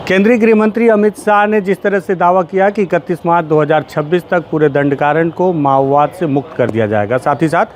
केंद्रीय गृह मंत्री अमित शाह ने जिस तरह से दावा किया कि 31 मार्च 2026 तक पूरे दंडकारण को माओवाद से मुक्त कर दिया जाएगा, साथ ही साथ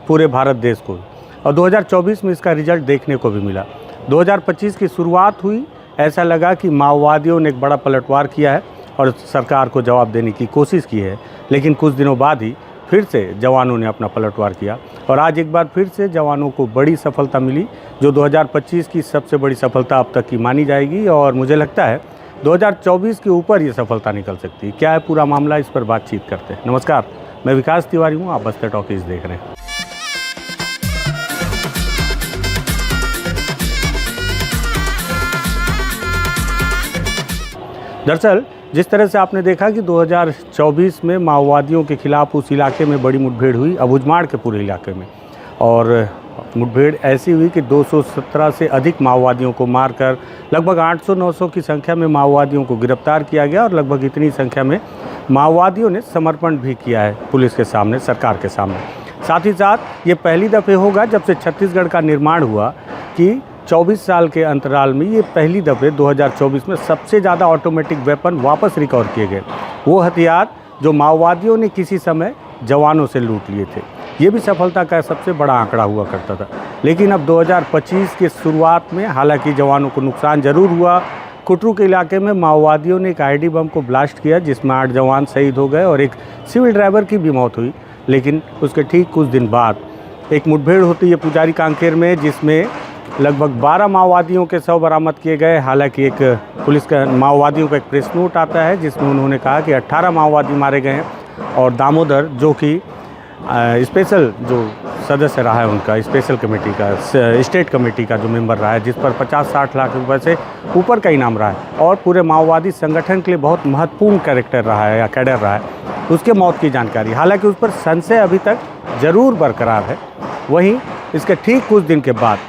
पूरे भारत देश को, और 2024 में इसका रिजल्ट देखने को भी मिला। 2025 की शुरुआत हुई, ऐसा लगा कि माओवादियों ने एक बड़ा पलटवार किया है और सरकार को जवाब देने की कोशिश की है, लेकिन कुछ दिनों बाद ही फिर से जवानों ने अपना पलटवार किया और आज एक बार फिर से जवानों को बड़ी सफलता मिली, जो 2025 की सबसे बड़ी सफलता अब तक की मानी जाएगी और मुझे लगता है 2024 के ऊपर ये सफलता निकल सकती है। क्या है पूरा मामला, इस पर बातचीत करते हैं। नमस्कार, मैं विकास तिवारी हूँ, आप बस्तर टॉकीज देख रहे हैं। दरअसल जिस तरह से आपने देखा कि 2024 में माओवादियों के खिलाफ उस इलाके में बड़ी मुठभेड़ हुई, अबुझमाड़ के पूरे इलाके में, और मुठभेड़ ऐसी हुई कि 217 से अधिक माओवादियों को मारकर लगभग 800-900 की संख्या में माओवादियों को गिरफ्तार किया गया और लगभग इतनी संख्या में माओवादियों ने समर्पण भी किया है पुलिस के सामने, सरकार के सामने। साथ ही साथ ये पहली दफ़े होगा जब से छत्तीसगढ़ का निर्माण हुआ कि 24 साल के अंतराल में ये पहली दफ़े 2024 में सबसे ज़्यादा ऑटोमेटिक वेपन वापस रिकवर किए गए, वो हथियार जो माओवादियों ने किसी समय जवानों से लूट लिए थे। ये भी सफलता का सबसे बड़ा आंकड़ा हुआ करता था। लेकिन अब 2025 के शुरुआत में हालांकि जवानों को नुकसान ज़रूर हुआ। कुटरू के इलाके में माओवादियों ने एक आईडी बम को ब्लास्ट किया, जिसमें 8 जवान शहीद हो गए और एक सिविल ड्राइवर की भी मौत हुई। लेकिन उसके ठीक कुछ दिन बाद एक मुठभेड़ होती है पुजारी कांकेर में, जिसमें लगभग 12 माओवादियों के शव बरामद किए गए। हालांकि एक पुलिस का माओवादियों का एक प्रेस नोट आता है जिसमें उन्होंने कहा कि 18 माओवादी मारे गए हैं और दामोदर, जो कि स्पेशल जो सदस्य रहा है उनका स्पेशल कमेटी का, स्टेट कमेटी का जो मेंबर रहा है, जिस पर 50-60 लाख रुपए से ऊपर का इनाम रहा है और पूरे माओवादी संगठन के लिए बहुत महत्वपूर्ण कैरेक्टर रहा है या कैडर रहा है, उसके मौत की जानकारी। हालांकि उस पर संशय अभी तक ज़रूर बरकरार है। वहीं इसके ठीक कुछ दिन के बाद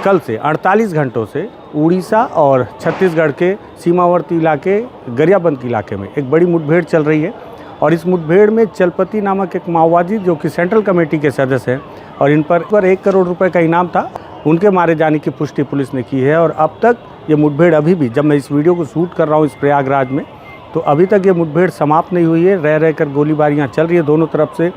कल से 48 घंटों से उड़ीसा और छत्तीसगढ़ के सीमावर्ती इलाके गरियाबंद के इलाके में एक बड़ी मुठभेड़ चल रही है और इस मुठभेड़ में चलपति नामक एक माओवादी, जो कि सेंट्रल कमेटी के सदस्य हैं और इन पर 1 करोड़ रुपए का इनाम था, उनके मारे जाने की पुष्टि पुलिस ने की है। और अब तक ये मुठभेड़ अभी भी, जब मैं इस वीडियो को शूट कर रहा हूँ इस प्रयागराज में, तो अभी तक ये मुठभेड़ समाप्त नहीं हुई है। रह कर गोलीबारियाँ चल रही है दोनों तरफ से।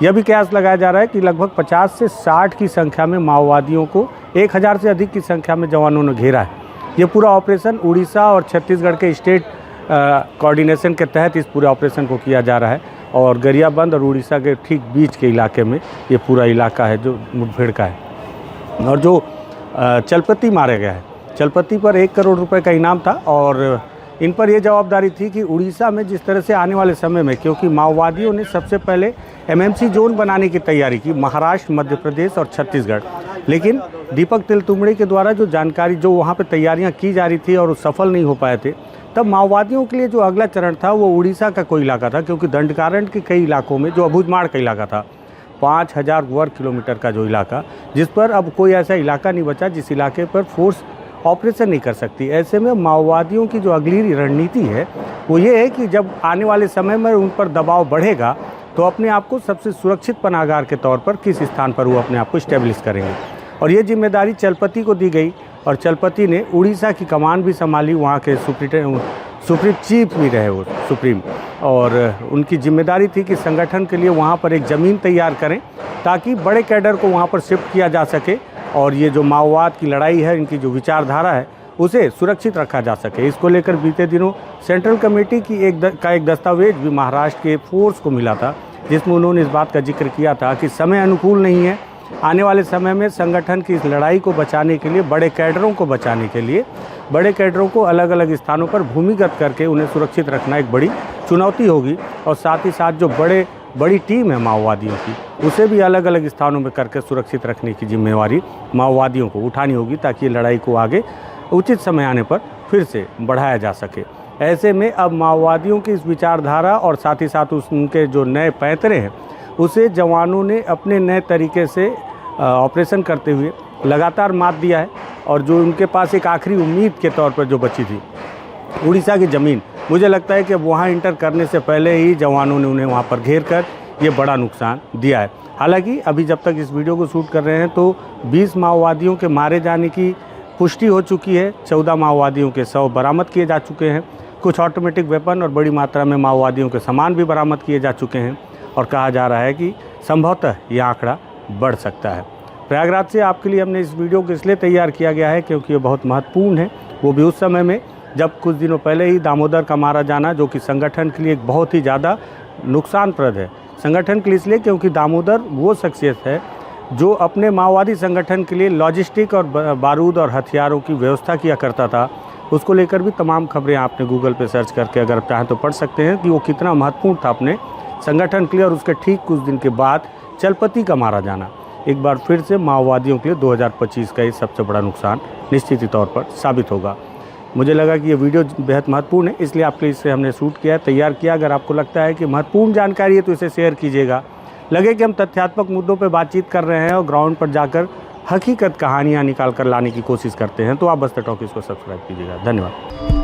यह भी कयास लगाया जा रहा है कि लगभग 50 से 60 की संख्या में माओवादियों को 1000 से अधिक की संख्या में जवानों ने घेरा है। ये पूरा ऑपरेशन उड़ीसा और छत्तीसगढ़ के स्टेट कोऑर्डिनेशन के तहत इस पूरे ऑपरेशन को किया जा रहा है और गरियाबंद और उड़ीसा के ठीक बीच के इलाके में ये पूरा इलाका है जो मुठभेड़ का है। और जो चलपति मारे गया है, चलपति पर 1 करोड़ रुपए का इनाम था और इन पर यह जवाबदारी थी कि उड़ीसा में जिस तरह से आने वाले समय में, क्योंकि माओवादियों ने सबसे पहले एमएमसी जोन बनाने की तैयारी की, महाराष्ट्र, मध्य प्रदेश और छत्तीसगढ़, लेकिन दीपक तिलतुमड़े के द्वारा जो जानकारी, जो वहाँ पे तैयारियाँ की जा रही थी और सफल नहीं हो पाए थे, तब माओवादियों के लिए जो अगला चरण था वो उड़ीसा का कोई इलाका था, क्योंकि दंडकारण के कई इलाकों में जो अबुझमाड़ का इलाका था, 5000 वर्ग किलोमीटर का जो इलाका, जिस पर अब कोई ऐसा इलाका नहीं बचा जिस इलाके पर फोर्स ऑपरेशन नहीं कर सकती। ऐसे में माओवादियों की जो अगली रणनीति है वो ये है कि जब आने वाले समय में उन पर दबाव बढ़ेगा तो अपने आप को सबसे सुरक्षित पनाहगार के तौर पर किस स्थान पर वो अपने आप को इस्टेब्लिश करेंगे। और ये जिम्मेदारी चलपति को दी गई और चलपति ने उड़ीसा की कमान भी संभाली, वहाँ के सुप्रीम चीफ भी रहे वो सुप्रीम, और उनकी जिम्मेदारी थी कि संगठन के लिए वहाँ पर एक ज़मीन तैयार करें ताकि बड़े कैडर को वहाँ पर शिफ्ट किया जा सके और ये जो माओवाद की लड़ाई है, इनकी जो विचारधारा है, उसे सुरक्षित रखा जा सके। इसको लेकर बीते दिनों सेंट्रल कमेटी की एक दस्तावेज भी महाराष्ट्र के फोर्स को मिला था, जिसमें उन्होंने इस बात का जिक्र किया था कि समय अनुकूल नहीं है। आने वाले समय में संगठन की इस लड़ाई को बचाने के लिए, बड़े कैडरों को बचाने के लिए, बड़े कैडरों को अलग अलग स्थानों पर भूमिगत करके उन्हें सुरक्षित रखना एक बड़ी चुनौती होगी और साथ ही साथ जो बड़ी टीम है माओवादियों की, उसे भी अलग अलग स्थानों में करके सुरक्षित रखने की जिम्मेवारी माओवादियों को उठानी होगी ताकि ये लड़ाई को आगे उचित समय आने पर फिर से बढ़ाया जा सके। ऐसे में अब माओवादियों की इस विचारधारा और साथ ही साथ उनके जो नए पैंतरे हैं, उसे जवानों ने अपने नए तरीके से ऑपरेशन करते हुए लगातार मात दिया है। और जो उनके पास एक आखिरी उम्मीद के तौर पर जो बची थी, उड़ीसा की ज़मीन, मुझे लगता है कि वहाँ इंटर करने से पहले ही जवानों ने उन्हें वहाँ पर घेर कर ये बड़ा नुकसान दिया है। हालांकि अभी जब तक इस वीडियो को शूट कर रहे हैं तो 20 माओवादियों के मारे जाने की पुष्टि हो चुकी है। 14 माओवादियों के शव बरामद किए जा चुके हैं। कुछ ऑटोमेटिक वेपन और बड़ी मात्रा में माओवादियों के सामान भी बरामद किए जा चुके हैं और कहा जा रहा है कि संभवतः यह आंकड़ा बढ़ सकता है। प्रयागराज से आपके लिए हमने इस वीडियो को इसलिए तैयार किया गया है क्योंकि ये बहुत महत्वपूर्ण है, वो भी उस समय में जब कुछ दिनों पहले ही दामोदर का मारा जाना, जो कि संगठन के लिए एक बहुत ही ज़्यादा नुकसानप्रद है। संगठन के लिए इसलिए क्योंकि दामोदर वो शख्सियत है जो अपने माओवादी संगठन के लिए लॉजिस्टिक और बारूद और हथियारों की व्यवस्था किया करता था। उसको लेकर भी तमाम खबरें आपने गूगल पे सर्च करके अगर चाहें तो पढ़ सकते हैं कि वो कितना महत्वपूर्ण था अपने संगठन के लिए। और उसके ठीक कुछ दिन के बाद चलपति का मारा जाना एक बार फिर से माओवादियों के लिए 2025 का ये सबसे बड़ा नुकसान निश्चित ही तौर पर साबित होगा। मुझे लगा कि ये वीडियो बेहद महत्वपूर्ण है, इसलिए आपके लिए इसे हमने शूट किया, तैयार किया। अगर आपको लगता है कि महत्वपूर्ण जानकारी है तो इसे शेयर कीजिएगा। लगे कि हम तथ्यात्मक मुद्दों पर बातचीत कर रहे हैं और ग्राउंड पर जाकर हकीकत कहानियाँ निकाल कर लाने की कोशिश करते हैं तो आप बस्तर टॉकीज को सब्सक्राइब कीजिएगा। धन्यवाद।